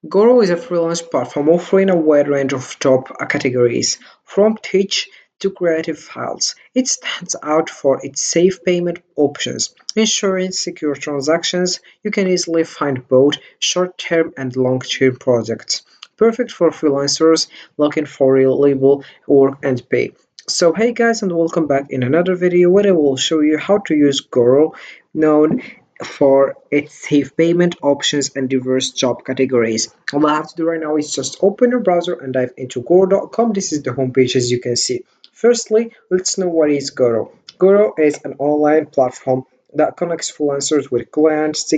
Goro is a freelance platform offering a wide range of job categories, from teach to creative files. It stands out for its safe payment options, ensuring secure transactions. You can easily find both short-term and long-term projects, perfect for freelancers looking for reliable work and pay. So hey guys, and welcome back in another video where I will show you how to use Goro, known for its safe payment options and diverse job categories. All I have to do right now is just open your browser and dive into Goro.com. This is the homepage, as you can see. Firstly, let's know what is Goro. Goro is an online platform that connects freelancers with clients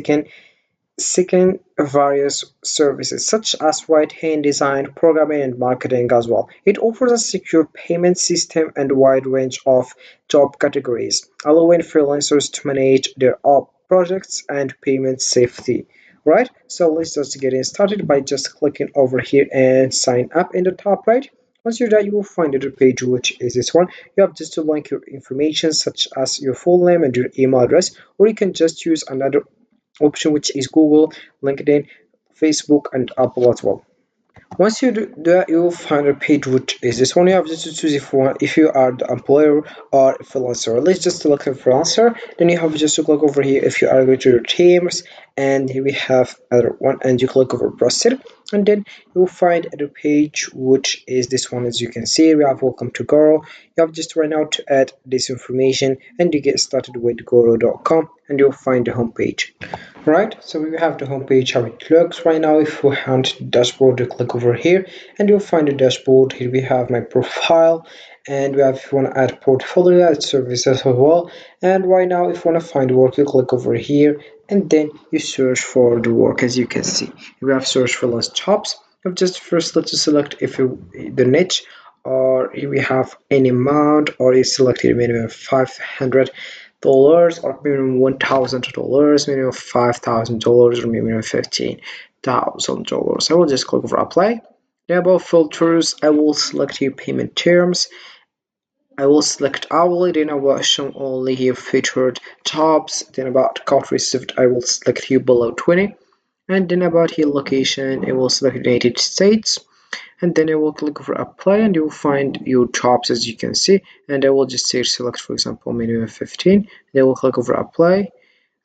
seeking various services such as right-hand design, programming, and marketing as well. It offers a secure payment system and wide range of job categories, allowing freelancers to manage their projects and payment safely. Right, so let's just get started by just clicking over here and sign up in the top right. Once you're done, you will find a page, which is this one. You have just to link your information such as your full name and your email address, or you can just use another option, which is Google, LinkedIn, Facebook, and Apple as well. Once you do that, you will find a page which is this one. You have just to choose if you are the employer or a freelancer. Let's just select a freelancer. Then you have just to click over here if you are going to your teams, and here we have other one, and you click over proceed, and then you will find a page which is this one. As you can see, we have welcome to Goro. You have just right now to add this information, and you get started with Goro.com, and you'll find the home page. Right, so we have the homepage how it looks right now. If we want the dashboard, you click over here and you'll find the dashboard. Here we have my profile, and we have, if you want to add portfolio, add services as well. And right now, if you want to find work, you click over here and then you search for the work. As you can see, we have search for less jobs. You have just first let's select if the niche, or here we have any amount, or you select here minimum 500 dollars, or minimum $1,000, minimum $5,000, or minimum $15,000. I will just click over apply. Then above filters, I will select here payment terms. I will select hourly, then I will show only here featured jobs. Then about count received, I will select here below 20. And then about here location, I will select United States, and then I will click over apply, and you will find your jobs, as you can see. And I will just say select, for example, minimum 15. Then I will click over apply.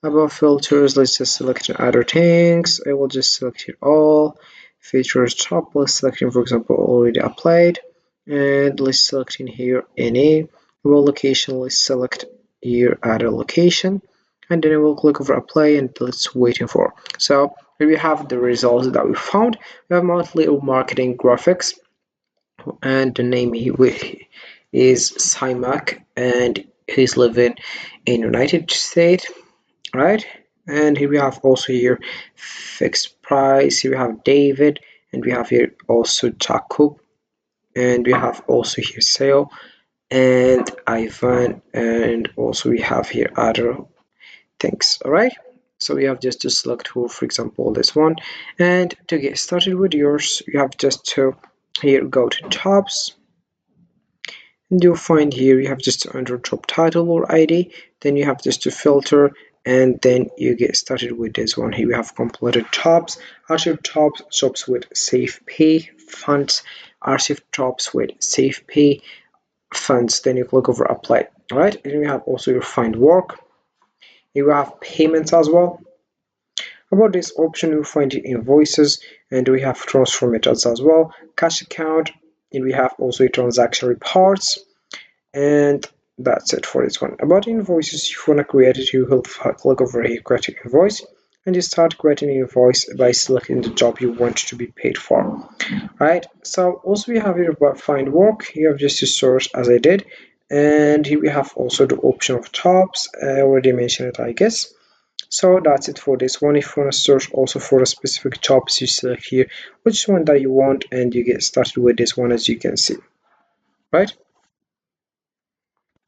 Above filters, let's just select other things. I will just select here all features top. Let's select here, for example, already applied, and let's select in here any. Well, location, let's select here other location, and then I will click over apply, and let's waiting for. So here we have the results that we found. We have monthly marketing graphics, and the name is Simac, and he's living in United States, right? And here we have also here fixed price. Here we have David, and we have here also Jacob, and we have also here sale and Ivan, and also we have here other things. All right, so we have just to select who, for example, this one. And to get started with yours, you have just to here go to jobs, and you'll find here you have just to enter job title or ID. Then you have just to filter, and then you get started with this one. Here we have completed jobs, archive jobs, jobs with safe pay funds, archive jobs with safe pay funds. Then you click over apply. All right, and we have also your find work. Here we have payments as well. About this option, you'll find invoices, and we have transfer methods as well, cash account, and we have also transaction reports, and that's it for this one. About invoices, if you want to create it, you will click over here, create an invoice, and you start creating an invoice by selecting the job you want to be paid for. Right, so also we have here about find work. You have just to search as I did, and here we have also the option of jobs. I already mentioned it, I guess. So that's it for this one. If you want to search also for a specific jobs, you select here which one that you want, and you get started with this one, as you can see, right?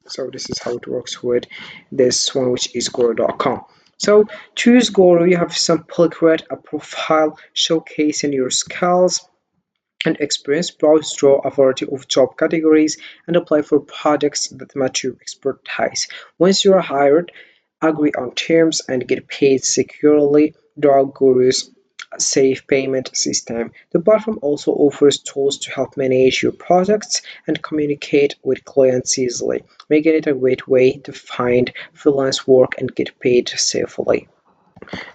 So this is how it works with this one, which is Goro.com. So choose Goro. You have simply create a profile showcasing your skills and experience, browse through a variety of job categories, and apply for projects that match your expertise. Once you are hired, agree on terms and get paid securely. Dog Guru's safe payment system. The platform also offers tools to help manage your projects and communicate with clients easily, making it a great way to find freelance work and get paid safely.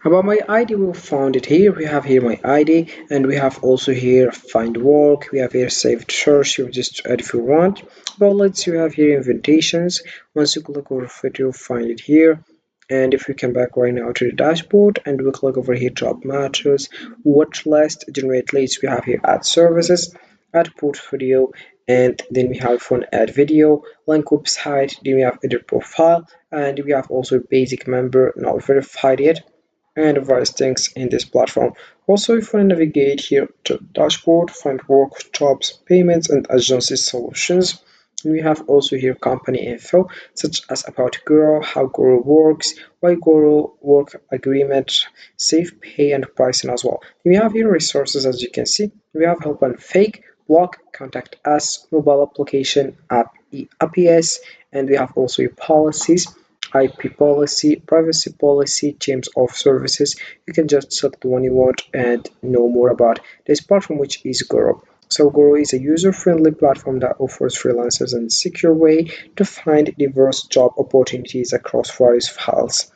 About my ID, we found it here. We have here my ID, and we have also here find work. We have here saved search. You just add if you want. But let's you have here invitations. Once you click over it, you'll find it here. And if we come back right now to the dashboard and we click over here job matches, watch list, generate leads, we have here add services, add portfolio, and then we have phone add video, link website, then we have edit profile, and we have also basic member not verified yet, and various things in this platform. Also, if you navigate here to dashboard, find work, jobs, payments, and agency solutions. We have also here company info, such as about Guru, how Guru works, why Guru work agreement, safe pay, and pricing as well. We have here resources, as you can see. We have help on fake, blog, contact us, mobile application, app, APS, and we have also policies, IP policy, privacy policy, terms of services. You can just select the one you want and know more about this platform, which is Guru. So Guru is a user-friendly platform that offers freelancers a secure way to find diverse job opportunities across various files.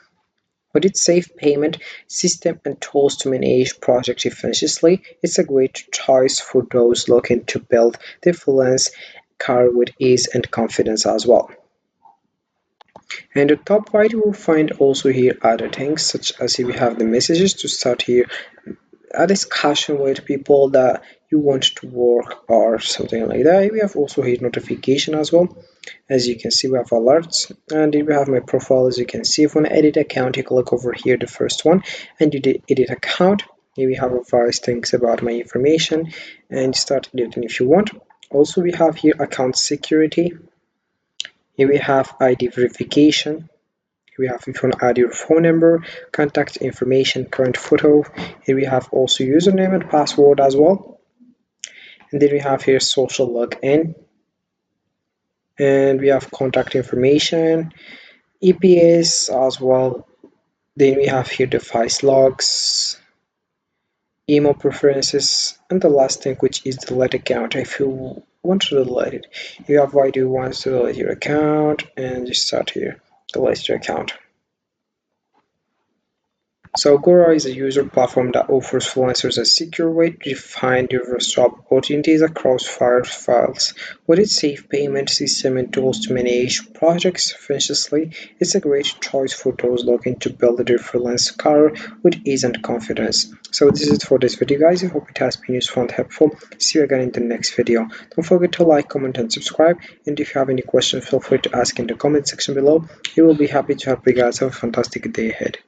With its safe payment system and tools to manage projects efficiently, it's a great choice for those looking to build their freelance career with ease and confidence as well. And the top right, you will find also here other things such as here we have the messages to start here a discussion with people that you want to work or something like that. We have also here notification as well. As you can see, we have alerts, and here we have my profile. As you can see, if you want to edit account, you click over here the first one and you edit account. Here we have various things about my information and start editing if you want. Also, we have here account security. Here we have ID verification. We have if you want to add your phone number, contact information, current photo. Here we have also username and password as well. And then we have here social login. And we have contact information, EPS as well. Then we have here device logs, email preferences, and the last thing, which is delete account. If you want to delete it, you have why do you want to delete your account, and just start here, delete your account. So Agora is a user platform that offers freelancers a secure way to find diverse job opportunities across various files. With its safe payment system and tools to manage projects efficiently, it's a great choice for those looking to build their freelance career with ease and confidence. So this is it for this video, guys. I hope it has been useful and helpful. See you again in the next video. Don't forget to like, comment, and subscribe. And if you have any questions, feel free to ask in the comment section below. We will be happy to help you guys. Have a fantastic day ahead.